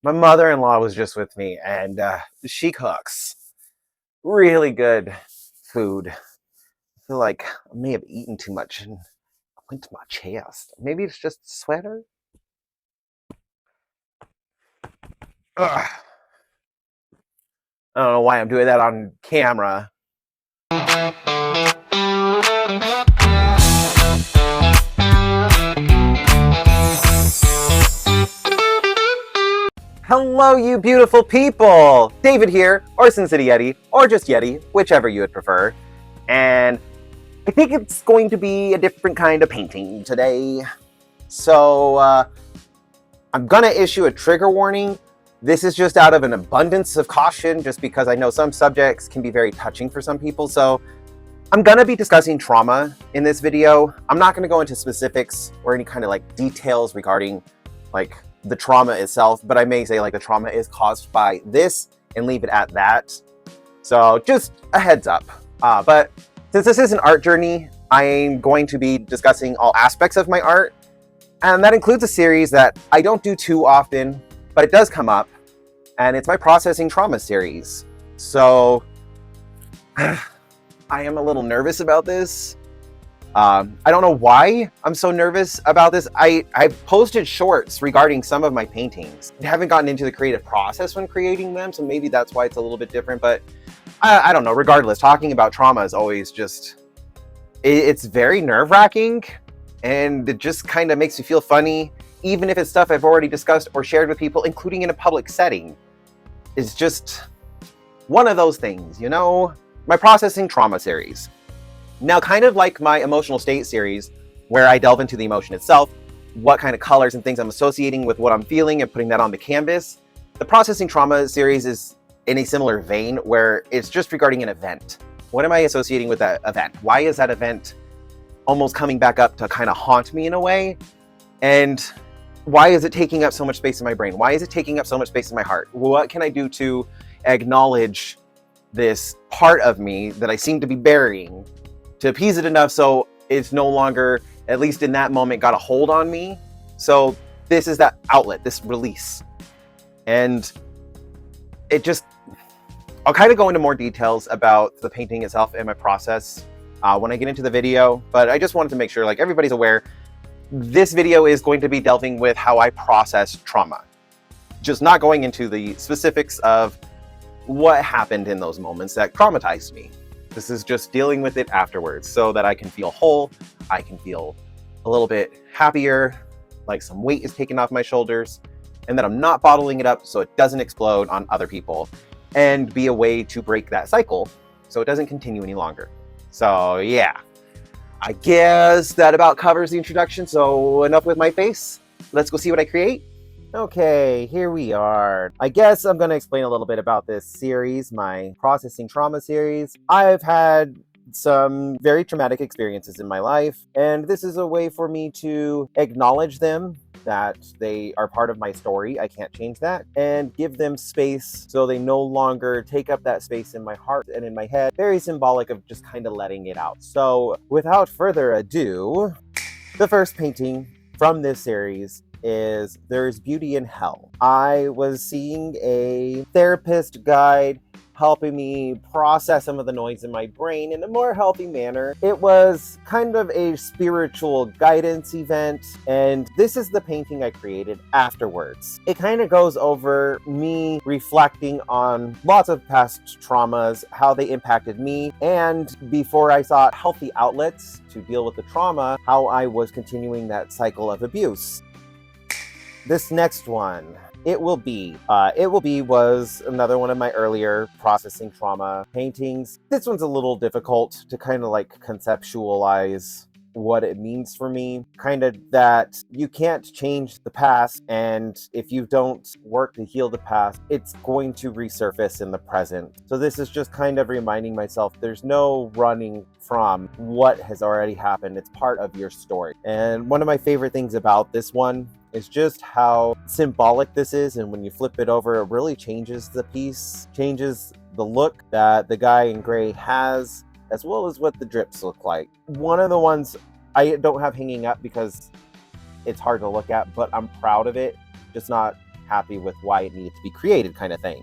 My mother-in-law was just with me, and she cooks really good food. I feel like I may have eaten too much and went to my chest. Maybe it's just the sweater. Ugh. I don't know why I'm doing that on camera. Hello, you beautiful people! David here, or Sin City Yeti, or just Yeti, whichever you would prefer. And I think it's going to be a different kind of painting today. So, I'm gonna issue a trigger warning. This is just out of an abundance of caution, just because I know some subjects can be very touching for some people. So, I'm gonna be discussing trauma in this video. I'm not gonna go into specifics or any kind of like details regarding like the trauma itself, but I may say like the trauma is caused by this and leave it at that. So just a heads up. But since this is an art journey, I'm going to be discussing all aspects of my art. And that includes a series that I don't do too often, but it does come up. And it's my processing trauma series. So I am a little nervous about this. I don't know why I'm so nervous about this. I've posted shorts regarding some of my paintings. I haven't gotten into the creative process when creating them, so maybe that's why it's a little bit different, but I don't know. Regardless, talking about trauma is always just, it's very nerve-wracking, and it just kind of makes me feel funny, even if it's stuff I've already discussed or shared with people, including in a public setting. It's just one of those things, you know? My processing trauma series. Now, kind of like my emotional state series, where I delve into the emotion itself, what kind of colors and things I'm associating with what I'm feeling and putting that on the canvas, the processing trauma series is in a similar vein where it's just regarding an event. What am I associating with that event? Why is that event almost coming back up to kind of haunt me in a way? And why is it taking up so much space in my brain? Why is it taking up so much space in my heart? What can I do to acknowledge this part of me that I seem to be burying, to appease it enough so it's no longer, at least in that moment, got a hold on me? So this is that outlet, this release. And it just, I'll kind of go into more details about the painting itself and my process when I get into the video, but I just wanted to make sure like everybody's aware, this video is going to be delving with how I process trauma. Just not going into the specifics of what happened in those moments that traumatized me. This is just dealing with it afterwards so that I can feel whole, I can feel a little bit happier, like some weight is taken off my shoulders, and that I'm not bottling it up so it doesn't explode on other people, and be a way to break that cycle so it doesn't continue any longer. So yeah, I guess that about covers the introduction, so enough with my face. Let's go see what I create. Okay, here we are. I guess I'm going to explain a little bit about this series, my processing trauma series. I've had some very traumatic experiences in my life, and this is a way for me to acknowledge them, that they are part of my story, I can't change that, and give them space so they no longer take up that space in my heart and in my head. Very symbolic of just kind of letting it out. So without further ado, the first painting from this series is There's Beauty in Hell. I was seeing a therapist guide helping me process some of the noise in my brain in a more healthy manner. It was kind of a spiritual guidance event, and this is the painting I created afterwards. It kind of goes over me reflecting on lots of past traumas, how they impacted me, and before I sought healthy outlets to deal with the trauma, how I was continuing that cycle of abuse. This next one, It Will Be. It Will Be was another one of my earlier processing trauma paintings. This one's a little difficult to kind of like conceptualize what it means for me. Kind of that you can't change the past, and if you don't work to heal the past, it's going to resurface in the present. So this is just kind of reminding myself there's no running from what has already happened. It's part of your story. And one of my favorite things about this one is just how symbolic this is, and when you flip it over, it really changes the piece, changes the look that the guy in gray has, as well as what the drips look like. One of the ones I don't have hanging up because it's hard to look at, but I'm proud of it, just not happy with why it needed to be created kind of thing.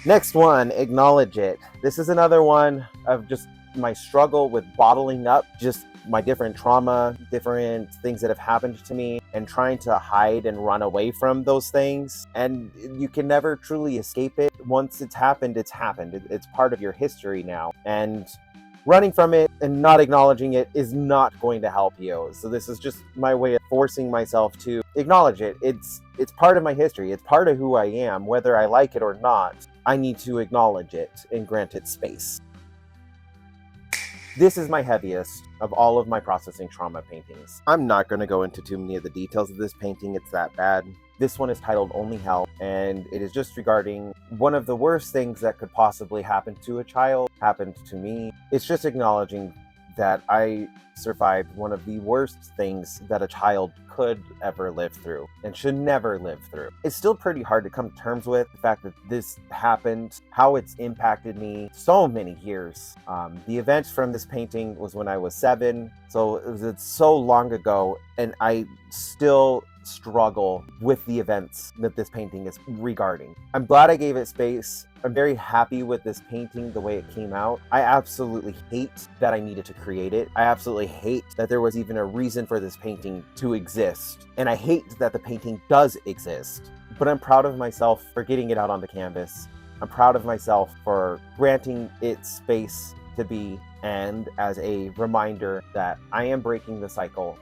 Next one, acknowledge it. This is another one of just my struggle with bottling up just my different trauma, different things that have happened to me, and trying to hide and run away from those things. And you can never truly escape it. Once it's happened, it's happened. It's part of your history now. And running from it and not acknowledging it is not going to help you. So this is just my way of forcing myself to acknowledge it. It's part of my history. It's part of who I am. Whether I like it or not, I need to acknowledge it and grant it space. This is my heaviest of all of my processing trauma paintings. I'm not going to go into too many of the details of this painting. It's that bad. This one is titled Only Hell, and it is just regarding one of the worst things that could possibly happen to a child happened to me. It's just acknowledging that I survived one of the worst things that a child could ever live through and should never live through. It's still pretty hard to come to terms with the fact that this happened, how it's impacted me so many years. The event from this painting was when I was 7, so it's so long ago, and I still struggle with the events that this painting is regarding. I'm glad I gave it space. I'm very happy with this painting, the way it came out. I absolutely hate that I needed to create it. I absolutely hate that there was even a reason for this painting to exist. And I hate that the painting does exist. But I'm proud of myself for getting it out on the canvas. I'm proud of myself for granting it space to be, and as a reminder that I am breaking the cycle.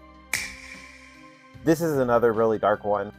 This is another really dark one.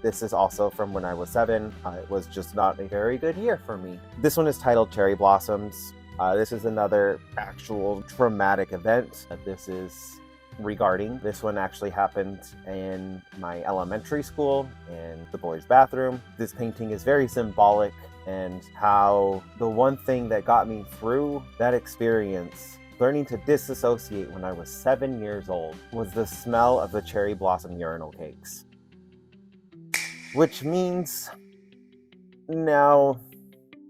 This is also from when I was 7. It was just not a very good year for me. This one is titled Cherry Blossoms. This is another actual traumatic event that this is regarding. This one actually happened in my elementary school in the boys' bathroom. This painting is very symbolic, and how the one thing that got me through that experience, learning to disassociate when I was 7 years old, was the smell of the cherry blossom urinal cakes. Which means now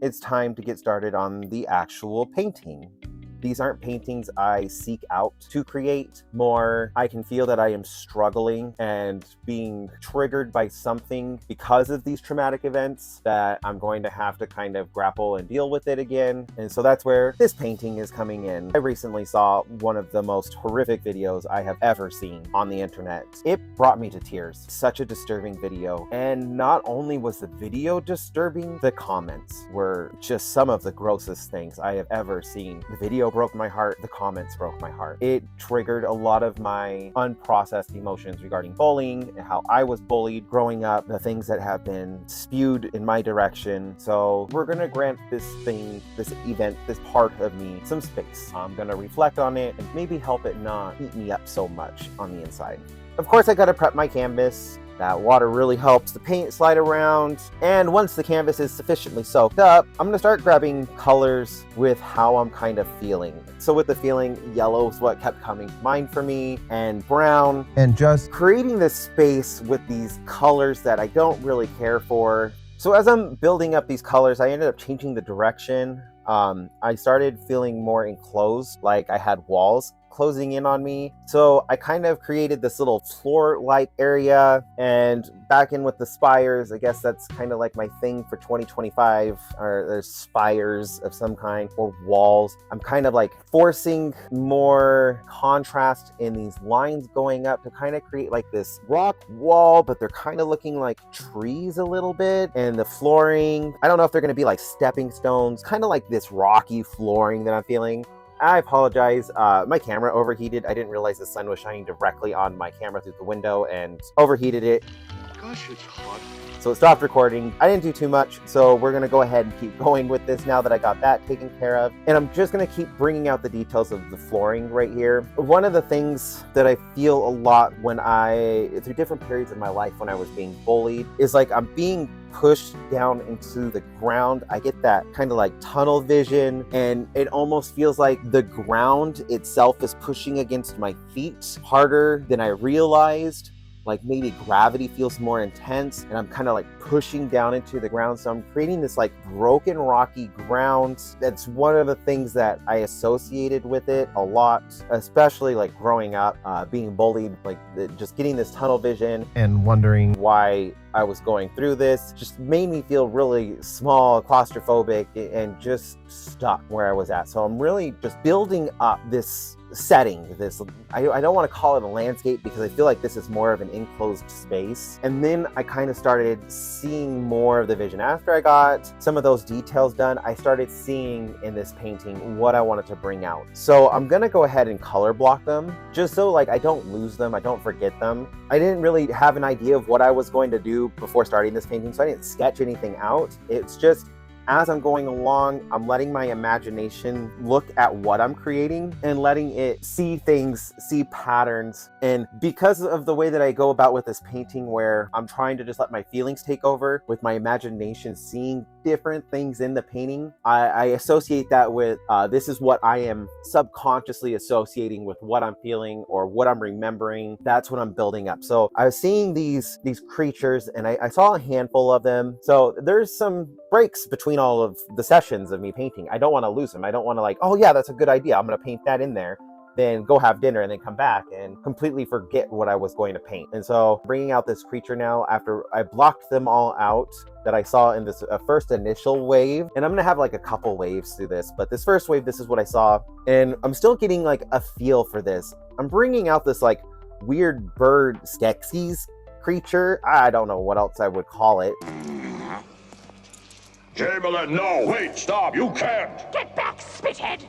it's time to get started on the actual painting. These aren't paintings I seek out to create. More, I can feel that I am struggling and being triggered by something because of these traumatic events, that I'm going to have to kind of grapple and deal with it again. And so that's where this painting is coming in. I recently saw one of the most horrific videos I have ever seen on the internet. It brought me to tears. Such a disturbing video. And not only was the video disturbing, the comments were just some of the grossest things I have ever seen. The video broke my heart. The comments broke my heart. It triggered a lot of my unprocessed emotions regarding bullying and how I was bullied growing up, the things that have been spewed in my direction. So we're gonna grant this thing, this event, this part of me some space. I'm gonna reflect on it and maybe help it not eat me up so much on the inside. Of course, I gotta prep my canvas. That water really helps the paint slide around. And once the canvas is sufficiently soaked up, I'm gonna start grabbing colors with how I'm kind of feeling. So with the feeling, yellow is what kept coming to mind for me, and brown, and just creating this space with these colors that I don't really care for. So as I'm building up these colors, I ended up changing the direction. I started feeling more enclosed, like I had walls closing in on me. So I kind of created this little floor-like area, and back in with the spires. I guess that's kind of like my thing for 2025, or there's spires of some kind or walls. I'm kind of like forcing more contrast in these lines going up to kind of create like this rock wall, but they're kind of looking like trees a little bit. And the flooring, I don't know if they're going to be like stepping stones, kind of like this rocky flooring that I'm feeling. I apologize, my camera overheated. I didn't realize the sun was shining directly on my camera through the window and overheated it. Gosh, it's hot. So it stopped recording. I didn't do too much, so we're gonna go ahead and keep going with this now that I got that taken care of. And I'm just gonna keep bringing out the details of the flooring right here. One of the things that I feel a lot through different periods of my life when I was being bullied, is like I'm being pushed down into the ground. I get that kind of like tunnel vision, and it almost feels like the ground itself is pushing against my feet harder than I realized. Like maybe gravity feels more intense, and I'm kind of like pushing down into the ground. So I'm creating this like broken rocky ground. That's one of the things that I associated with it a lot, especially like growing up, being bullied, like just getting this tunnel vision and wondering why I was going through this just made me feel really small, claustrophobic, and just stuck where I was at. So I'm really just building up this setting. I don't want to call it a landscape because I feel like this is more of an enclosed space. And then I kind of started seeing more of the vision. After I got some of those details done, I started seeing in this painting what I wanted to bring out. So I'm gonna go ahead and color block them just so like I don't lose them, I don't forget them. I didn't really have an idea of what I was going to do before starting this painting, so I didn't sketch anything out. It's just as I'm going along, I'm letting my imagination look at what I'm creating and letting it see things, see patterns. And because of the way that I go about with this painting, where I'm trying to just let my feelings take over with my imagination, seeing different things in the painting, I associate that with this is what I am subconsciously associating with what I'm feeling or what I'm remembering. That's what I'm building up. So I was seeing these creatures, and I saw a handful of them. So there's some breaks between all of the sessions of me painting. I don't want to lose them. I don't want to like, oh yeah, that's a good idea, I'm going to paint that in there, then go have dinner and then come back and completely forget what I was going to paint. And so bringing out this creature now after I blocked them all out that I saw in this first initial wave, and I'm gonna have like a couple waves through this, but this first wave, this is what I saw, and I'm still getting like a feel for this. I'm bringing out this like weird bird Skeksis creature. I don't know what else I would call it. Chamberlain, no! Wait, stop! You can't! Get back, spithead!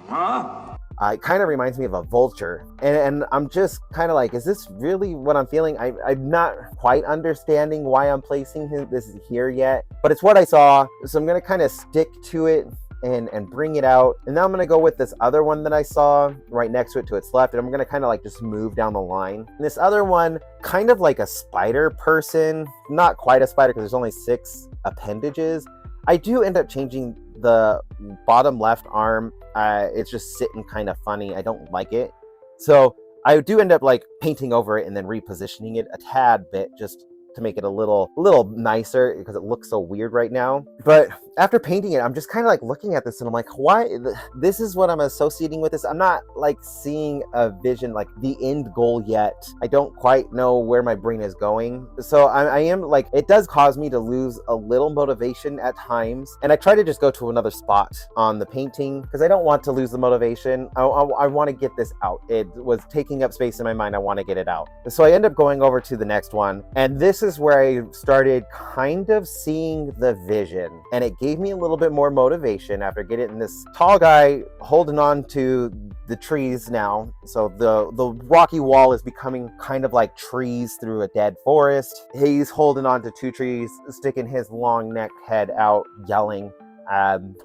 Huh? It kind of reminds me of a vulture. And I'm just kind of like, is this really what I'm feeling? I'm not quite understanding why I'm placing this here yet, but it's what I saw. So I'm going to kind of stick to it and bring it out. And now I'm going to go with this other one that I saw right next to it to its left. And I'm going to kind of like just move down the line. And this other one, kind of like a spider person, not quite a spider because there's only 6 appendages. I do end up changing the bottom left arm. It's just sitting kind of funny. I don't like it. So I do end up like painting over it and then repositioning it a tad bit just to make it a little nicer because it looks so weird right now. But after painting it, I'm just kind of like looking at this and I'm like, why? This is what I'm associating with this. I'm not like seeing a vision, like the end goal yet. I don't quite know where my brain is going. So I am like, it does cause me to lose a little motivation at times. And I try to just go to another spot on the painting because I don't want to lose the motivation. I want to get this out. It was taking up space in my mind. I want to get it out. So I end up going over to the next one. And this is where I started kind of seeing the vision. And it gave me a little bit more motivation after getting this tall guy holding on to the trees now. So the rocky wall is becoming kind of like trees through a dead forest. He's holding on to 2 trees, sticking his long neck head out, yelling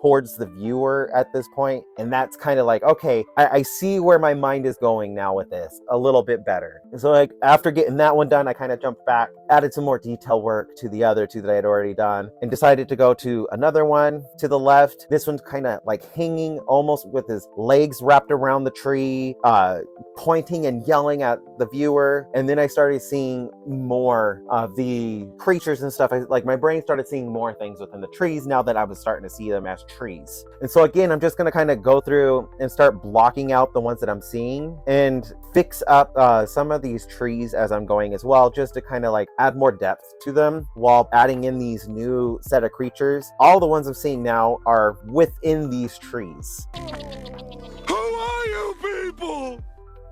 towards the viewer at this point. And that's kind of like, okay, I see where my mind is going now with this a little bit better. So like after getting that one done, I kind of jumped back, added some more detail work to the other 2 that I had already done, and decided to go to another one to the left. This one's kind of like hanging almost with his legs wrapped around the tree, pointing and yelling at the viewer. And then I started seeing more of the creatures and stuff. Like my brain started seeing more things within the trees now that I was starting to see them as trees. And so again, I'm just going to kind of go through and start blocking out the ones that I'm seeing and fix up some of these trees as I'm going as well, just to kind of like add more depth to them while adding in these new set of creatures. All the ones I'm seeing now are within these trees. Who are you people?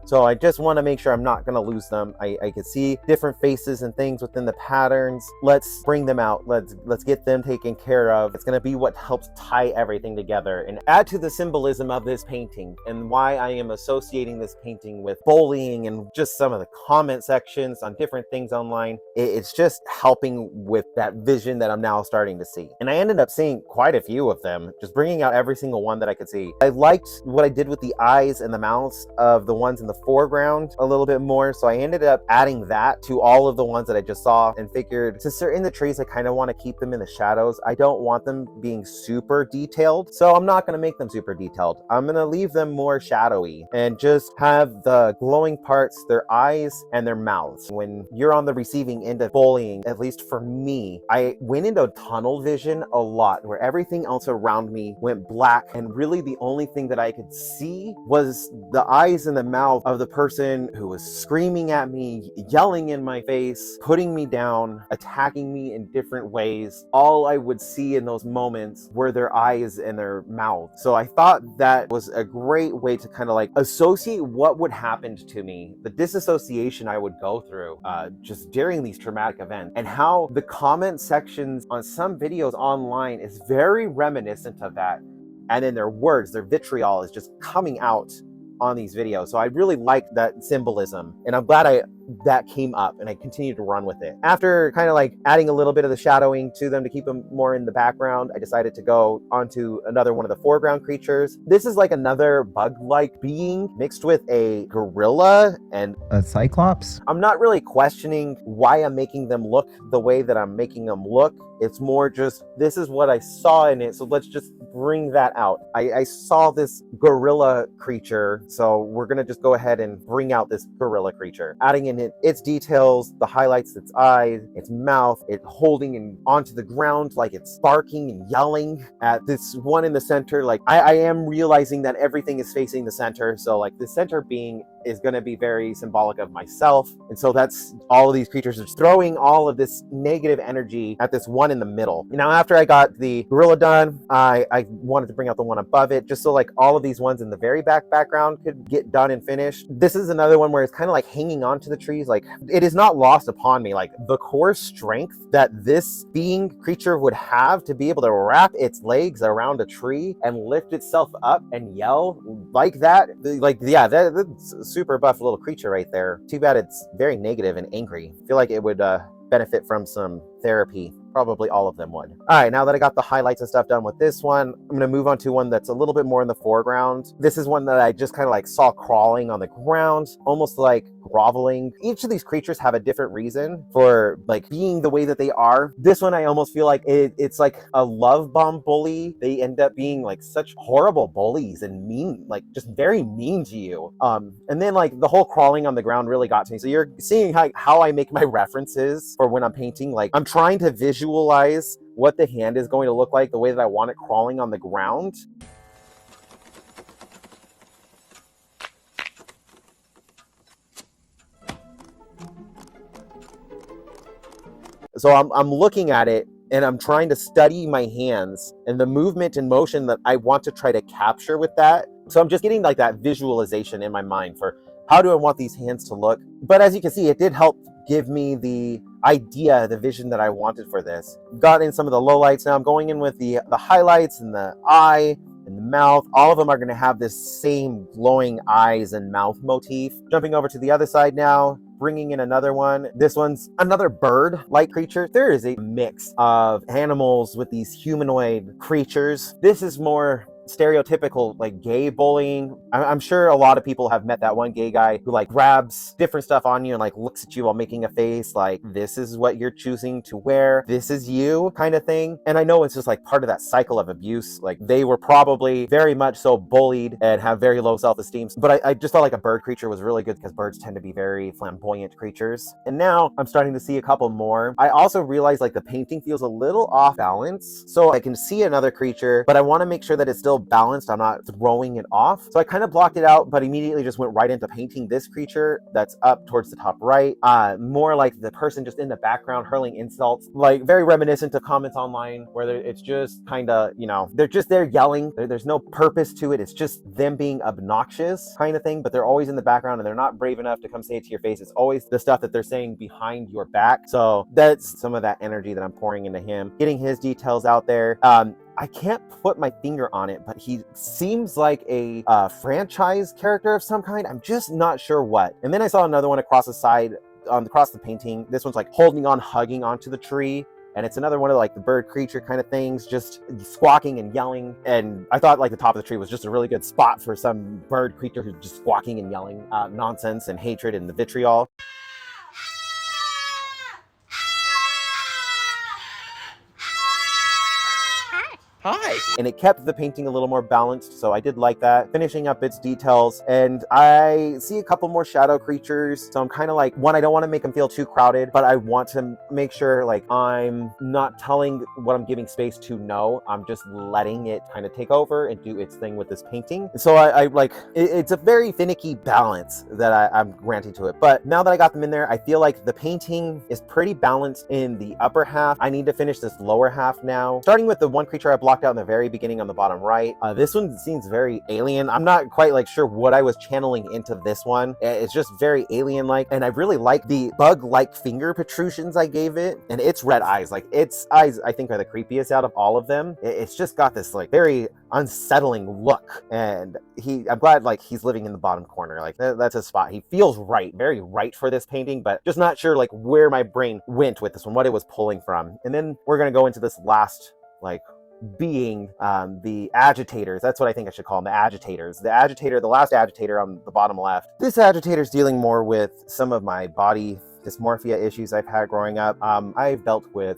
So I just want to make sure I'm not going to lose them. I can see different faces and things within the patterns. Let's bring them out. Let's get them taken care of. It's going to be what helps tie everything together and add to the symbolism of this painting and why I am associating this painting with bullying and just some of the comment sections on different things online. It's just helping with that vision that I'm now starting to see. And I ended up seeing quite a few of them, just bringing out every single one that I could see. I liked what I did with the eyes and the mouths of the ones in the foreground a little bit more, so I ended up adding that to all of the ones that I just saw and figured since they're in the trees, I kind of want to keep them in the shadows. I don't want them being super detailed, so I'm not going to make them super detailed. I'm going to leave them more shadowy and just have the glowing parts, their eyes and their mouths. When you're on the receiving end of bullying, at least for me, I went into tunnel vision a lot where everything else around me went black and really the only thing that I could see was the eyes and the mouth of the person who was screaming at me, yelling in my face, putting me down, attacking me in different ways. All I would see in those moments were their eyes and their mouth. So I thought that was a great way to kind of like associate what would happen to me, the disassociation I would go through just during these traumatic events, and how the comment sections on some videos online is very reminiscent of that. And then their words, their vitriol is just coming out on these videos. So I really liked that symbolism, and I'm glad that came up, and I continued to run with it. After kind of like adding a little bit of the shadowing to them to keep them more in the background, I decided to go onto another one of the foreground creatures. This is like another bug-like being mixed with a gorilla and a cyclops. I'm not really questioning why I'm making them look the way that I'm making them look. It's more just, this is what I saw in it, so let's just bring that out. I saw this gorilla creature, so we're gonna just go ahead and bring out this gorilla creature. Adding in its details, the highlights, its eyes, its mouth, it holding and onto the ground like it's barking and yelling at this one in the center. Like, I am realizing that everything is facing the center, so like the center being is going to be very symbolic of myself. And so that's all of these creatures are throwing all of this negative energy at this one in the middle. Now, after I got the gorilla done, I wanted to bring out the one above it, just so like all of these ones in the very background could get done and finished. This is another one where it's kind of like hanging on to the trees. Like, it is not lost upon me, like the core strength that this being creature would have to be able to wrap its legs around a tree and lift itself up and yell like that. Like, yeah, that's super buff little creature right there. Too bad it's very negative and angry. I feel like it would benefit from some therapy. Probably all of them would. All right, now that I got the highlights and stuff done with this one, I'm going to move on to one that's a little bit more in the foreground. This is one that I just kind of like saw crawling on the ground, almost like groveling. Each of these creatures have a different reason for like being the way that they are. This one, I almost feel like it's like a love bomb bully. They end up being like such horrible bullies and mean, like just very mean to you. And then like the whole crawling on the ground really got to me. So you're seeing how I make my references for when I'm painting. Like, I'm trying to visualize what the hand is going to look like, the way that I want it crawling on the ground. So I'm looking at it and I'm trying to study my hands and the movement and motion that I want to try to capture with that. So I'm just getting like that visualization in my mind for how do I want these hands to look. But as you can see, it did help give me the idea, the vision that I wanted for this. Got in some of the lowlights. Now I'm going in with the highlights and the eye and the mouth. All of them are going to have this same glowing eyes and mouth motif. Jumping over to the other side now, bringing in another one. This one's another bird-like creature. There is a mix of animals with these humanoid creatures. This is more stereotypical like gay bullying. I'm sure a lot of people have met that one gay guy who like grabs different stuff on you and like looks at you while making a face like, this is what you're choosing to wear, this is you, kind of thing. And I know it's just like part of that cycle of abuse. Like, they were probably very much so bullied and have very low self-esteem. But I just felt like a bird creature was really good because birds tend to be very flamboyant creatures. And now I'm starting to see a couple more. I also realized like the painting feels a little off balance. So I can see another creature, but I want to make sure that it's still balanced. I'm not throwing it off. So I kind of blocked it out, but immediately just went right into painting this creature that's up towards the top right. More like the person just in the background hurling insults, like very reminiscent of comments online where it's just kind of, you know, they're just there yelling. There's no purpose to it. It's just them being obnoxious kind of thing, but they're always in the background and they're not brave enough to come say it to your face. It's always the stuff that they're saying behind your back. So that's some of that energy that I'm pouring into him, getting his details out there. I can't put my finger on it, but he seems like a franchise character of some kind. I'm just not sure what. And then I saw another one across the side, across the painting. This one's like holding on, hugging onto the tree. And it's another one of like the bird creature kind of things, just squawking and yelling. And I thought like the top of the tree was just a really good spot for some bird creature who's just squawking and yelling nonsense and hatred and the vitriol. Hi. And it kept the painting a little more balanced, so I did like that. Finishing up its details, and I see a couple more shadow creatures, so I'm kind of like, one, I don't want to make them feel too crowded, but I want to make sure like I'm not telling what I'm giving space to no, I'm just letting it kind of take over and do its thing with this painting. So I like, it's a very finicky balance that I'm granting to it, but now that I got them in there, I feel like the painting is pretty balanced in the upper half. I need to finish this lower half now, starting with the one creature I blocked out in the very beginning on the bottom right. This one seems very alien. I'm not quite like sure what I was channeling into this one. It's just very alien-like, and I really like the bug-like finger protrusions I gave it, and its red eyes. Like, its eyes, I think, are the creepiest out of all of them. It's just got this like very unsettling look, and I'm glad like he's living in the bottom corner. Like that's a spot. He feels right, very right for this painting, but just not sure like where my brain went with this one, what it was pulling from. And then we're gonna go into this last like being, the agitators. That's what I think I should call them, the agitators. The agitator, the last agitator on the bottom left. This agitator's dealing more with some of my body dysmorphia issues I've had growing up. I've dealt with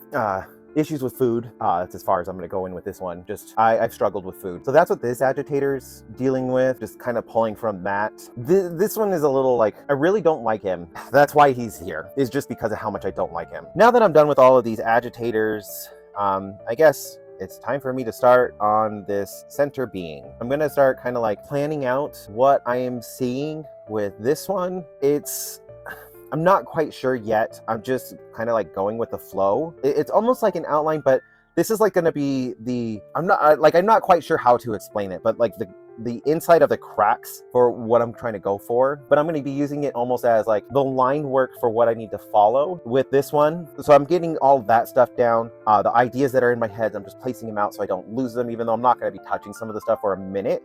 issues with food. That's as far as I'm going to go in with this one. Just I've struggled with food. So that's what this agitator's dealing with, just kind of pulling from that. This one is a little like, I really don't like him. That's why he's here, is just because of how much I don't like him. Now that I'm done with all of these agitators, I guess it's time for me to start on this center being. I'm going to start kind of like planning out what I am seeing with this one. I'm not quite sure yet. I'm just kind of like going with the flow. It's almost like an outline, but this is like going to be I'm not quite sure how to explain it, but like the inside of the cracks for what I'm trying to go for, but I'm going to be using it almost as like the line work for what I need to follow with this one. So I'm getting all that stuff down. The ideas that are in my head, I'm just placing them out so I don't lose them, even though I'm not going to be touching some of the stuff for a minute.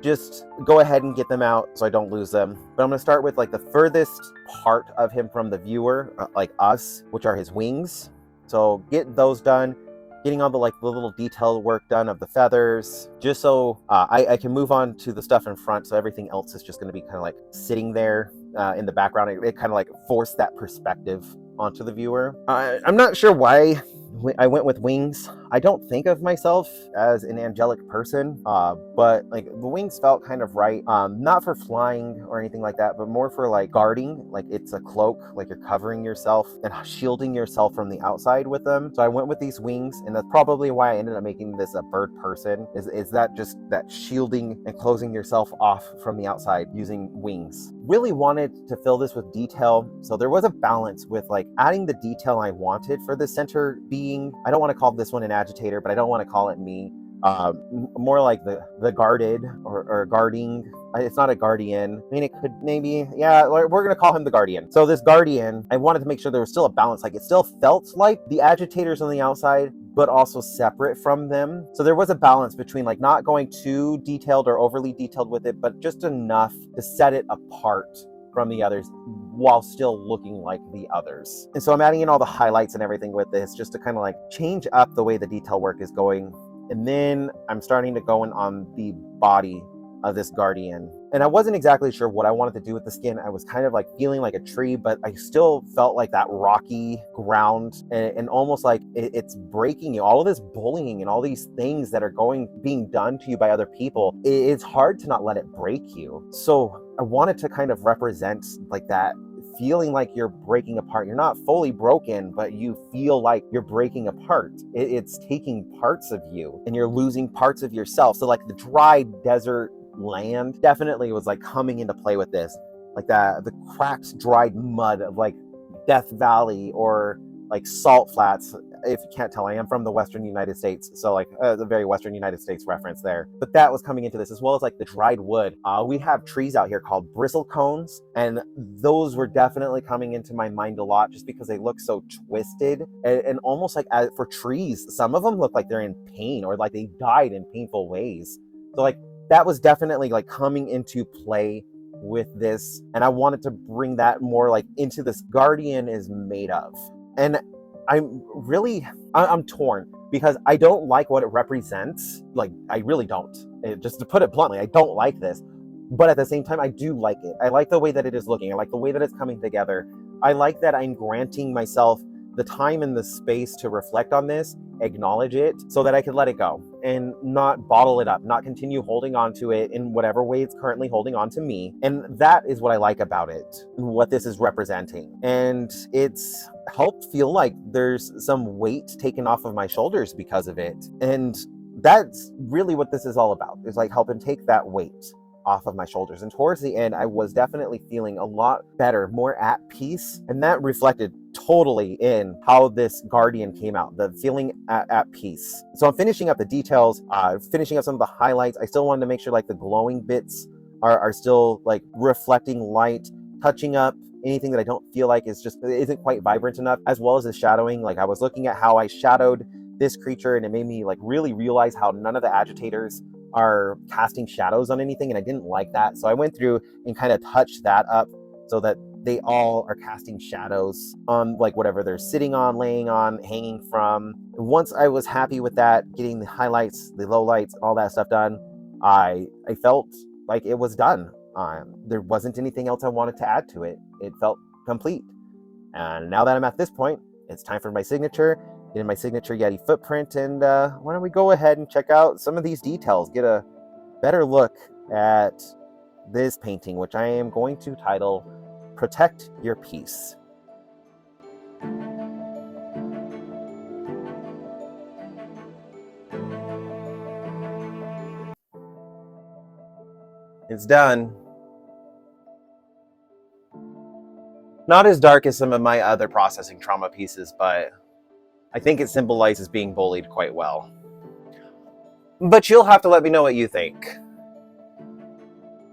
Just go ahead and get them out so I don't lose them. But I'm going to start with like the furthest part of him from the viewer, like us, which are his wings. So get those done. Getting all the like the little detail work done of the feathers, just so I can move on to the stuff in front, so everything else is just going to be kind of like sitting there in the background. It kind of like forced that perspective onto the viewer. I'm not sure why I went with wings. I don't think of myself as an angelic person, but like the wings felt kind of right. Not for flying or anything like that, but more for like guarding. Like it's a cloak, like you're covering yourself and shielding yourself from the outside with them. So I went with these wings, and that's probably why I ended up making this a bird person, is that just that shielding and closing yourself off from the outside using wings. Really wanted to fill this with detail, so there was a balance with like adding the detail I wanted for the center being. I don't want to call this one an agitator, but I don't want to call it me. More like the guarded or guarding. It's not a guardian. I mean, it could maybe, yeah, we're gonna call him the guardian. So this guardian, I wanted to make sure there was still a balance. Like it still felt like the agitators on the outside, but also separate from them. So there was a balance between like not going too detailed or overly detailed with it, but just enough to set it apart from the others while still looking like the others. And so I'm adding in all the highlights and everything with this just to kind of like change up the way the detail work is going. And then I'm starting to go in on the body of this guardian. And I wasn't exactly sure what I wanted to do with the skin. I was kind of like feeling like a tree, but I still felt like that rocky ground, and almost like it's breaking you. All of this bullying and all these things that are being done to you by other people, it's hard to not let it break you. So I wanted to kind of represent like that feeling like you're breaking apart. You're not fully broken, but you feel like you're breaking apart. It's taking parts of you, and you're losing parts of yourself. So like the dry desert land definitely was like coming into play with this, like the cracked dried mud of like Death Valley or like Salt Flats. If you can't tell, I am from the Western United States, so like the very Western United States reference there. But that was coming into this, as well as like the dried wood. We have trees out here called bristlecones, and those were definitely coming into my mind a lot, just because they look so twisted and almost like for trees, some of them look like they're in pain or like they died in painful ways. So like that was definitely like coming into play with this, and I wanted to bring that more like into this guardian is made of. And I'm torn because I don't like what it represents. Like, I really don't. Just to put it bluntly, I don't like this. But at the same time, I do like it. I like the way that it is looking. I like the way that it's coming together. I like that I'm granting myself the time and the space to reflect on this, acknowledge it, so that I could let it go and not bottle it up, not continue holding on to it in whatever way it's currently holding on to me. And that is what I like about it, and what this is representing. And it's helped feel like there's some weight taken off of my shoulders because of it. And that's really what this is all about, is like helping take that weight off of my shoulders. And towards the end, I was definitely feeling a lot better, more at peace. And that reflected totally in how this guardian came out, the feeling at peace. So I'm finishing up the details, finishing up some of the highlights. I still wanted to make sure like the glowing bits are still like reflecting light, touching up anything that I don't feel like isn't quite vibrant enough, as well as the shadowing. Like I was looking at how I shadowed this creature, and it made me like really realize how none of the agitators are casting shadows on anything, and I didn't like that. So I went through and kind of touched that up so that they all are casting shadows on like whatever they're sitting on, laying on, hanging from. Once I was happy with that, getting the highlights, the lowlights, all that stuff done, I felt like it was done. There wasn't anything else I wanted to add to it. It felt complete. And now that I'm at this point, it's time for my signature, get in my signature Yeti footprint, and why don't we go ahead and check out some of these details, get a better look at this painting, which I am going to title Protect Your Peace. It's done. Not as dark as some of my other processing trauma pieces, but I think it symbolizes being bullied quite well. But you'll have to let me know what you think.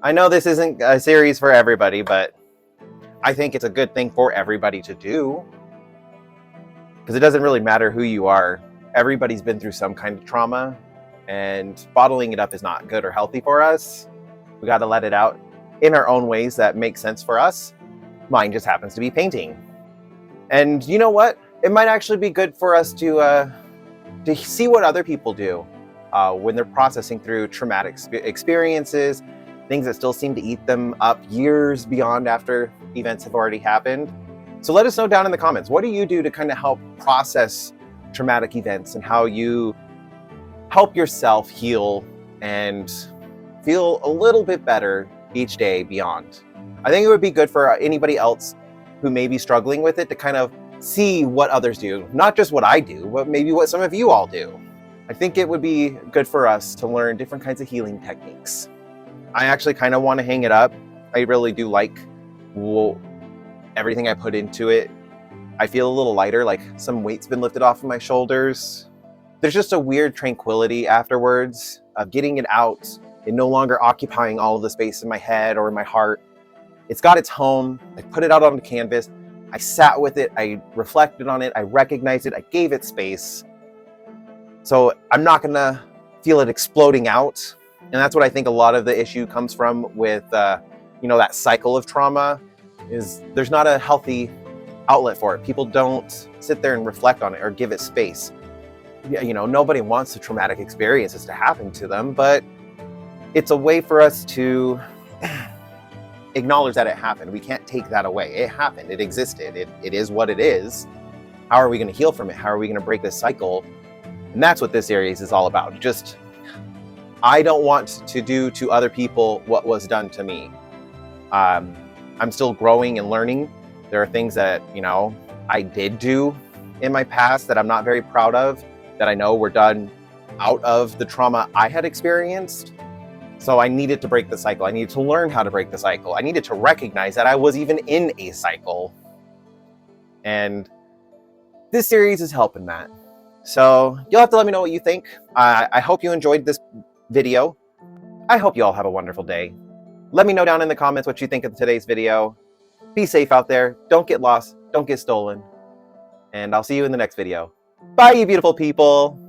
I know this isn't a series for everybody, but I think it's a good thing for everybody to do. Because it doesn't really matter who you are. Everybody's been through some kind of trauma, and bottling it up is not good or healthy for us. We got to let it out in our own ways that make sense for us. Mine just happens to be painting. And you know what? It might actually be good for us to see what other people do when they're processing through traumatic experiences, things that still seem to eat them up years beyond after events have already happened. So let us know down in the comments, what do you do to kind of help process traumatic events, and how you help yourself heal and feel a little bit better each day beyond. I think it would be good for anybody else who may be struggling with it to kind of see what others do, not just what I do, but maybe what some of you all do. I think it would be good for us to learn different kinds of healing techniques. I actually kind of want to hang it up. I really do like everything I put into it. I feel a little lighter, like some weight's been lifted off of my shoulders. There's just a weird tranquility afterwards of getting it out and no longer occupying all of the space in my head or in my heart. It's got its home. I put it out on the canvas. I sat with it. I reflected on it. I recognized it. I gave it space. So I'm not going to feel it exploding out. And that's what I think a lot of the issue comes from with, that cycle of trauma, is there's not a healthy outlet for it. People don't sit there and reflect on it or give it space. Nobody wants the traumatic experiences to happen to them, but it's a way for us to acknowledge that it happened. We can't take that away. It happened. It existed. It is what it is. How are we going to heal from it? How are we going to break this cycle? And that's what this series is all about. I don't want to do to other people what was done to me. I'm still growing and learning. There are things that, I did do in my past that I'm not very proud of, that I know were done out of the trauma I had experienced. So I needed to break the cycle. I needed to learn how to break the cycle. I needed to recognize that I was even in a cycle. And this series is helping that. So you'll have to let me know what you think. I hope you enjoyed this video. I hope you all have a wonderful day. Let me know down in the comments what you think of today's video. Be safe out there. Don't get lost. Don't get stolen. And I'll see you in the next video. Bye, you beautiful people.